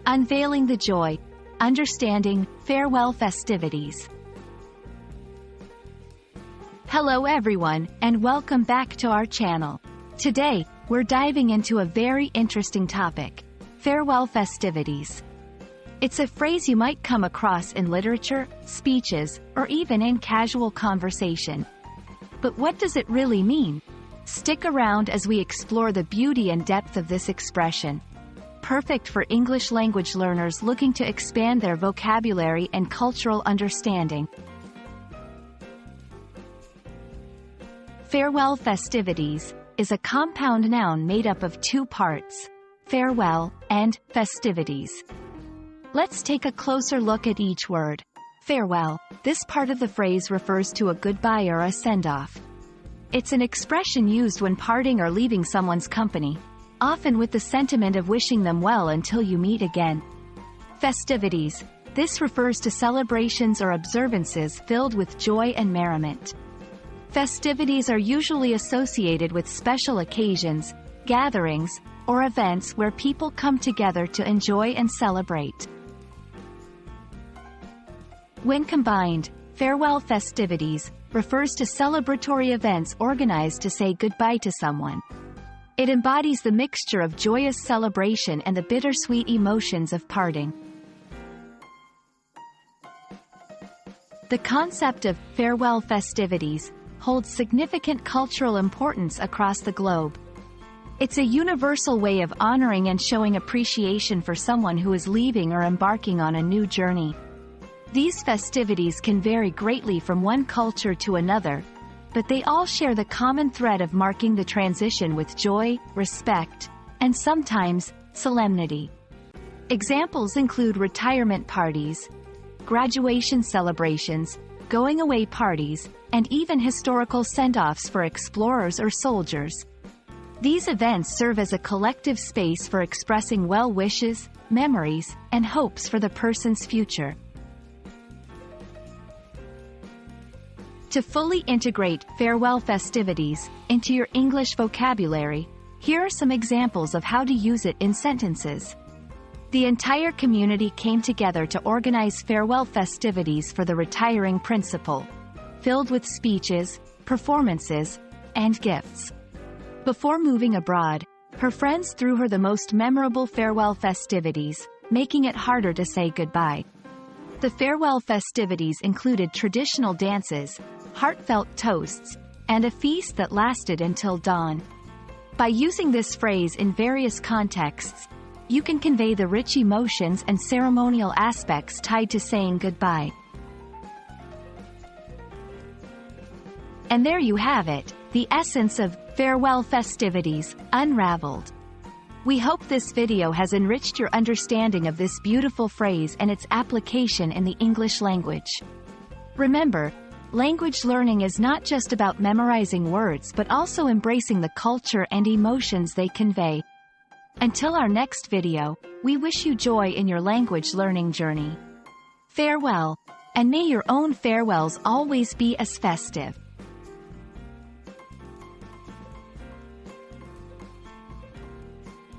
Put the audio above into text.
Unveiling the Joy, Understanding Farewell Festivities. Hello everyone, and welcome back to our channel. Today, we're diving into a very interesting topic: farewell festivities. It's a phrase you might come across in literature, speeches, or even in casual conversation. But what does it really mean? Stick around as we explore the beauty and depth of this expression. Perfect for English language learners looking to expand their vocabulary and cultural understanding. Farewell festivities is a compound noun made up of two parts: farewell and festivities. Let's take a closer look at each word. Farewell. This part of the phrase refers to a goodbye or a send-off. It's an expression used when parting or leaving someone's company, often with the sentiment of wishing them well until you meet again. Festivities. This refers to celebrations or observances filled with joy and merriment. Festivities are usually associated with special occasions, gatherings, or events where people come together to enjoy and celebrate. When combined, farewell festivities refers to celebratory events organized to say goodbye to someone. It embodies the mixture of joyous celebration and the bittersweet emotions of parting. The concept of farewell festivities holds significant cultural importance across the globe. It's a universal way of honoring and showing appreciation for someone who is leaving or embarking on a new journey. These festivities can vary greatly from one culture to another, but they all share the common thread of marking the transition with joy, respect, and sometimes solemnity. Examples include retirement parties, graduation celebrations, going-away parties, and even historical send-offs for explorers or soldiers. These events serve as a collective space for expressing well wishes, memories, and hopes for the person's future. To fully integrate farewell festivities into your English vocabulary, here are some examples of how to use it in sentences. The entire community came together to organize farewell festivities for the retiring principal, filled with speeches, performances, and gifts. Before moving abroad, her friends threw her the most memorable farewell festivities, making it harder to say goodbye. The farewell festivities included traditional dances, heartfelt toasts, and a feast that lasted until dawn. By using this phrase in various contexts, you can convey the rich emotions and ceremonial aspects tied to saying goodbye. And there you have it, the essence of farewell festivities, unraveled. We hope this video has enriched your understanding of this beautiful phrase and its application in the English language. Remember, language learning is not just about memorizing words but also embracing the culture and emotions they convey. Until our next video, we wish you joy in your language learning journey. Farewell, and may your own farewells always be as festive.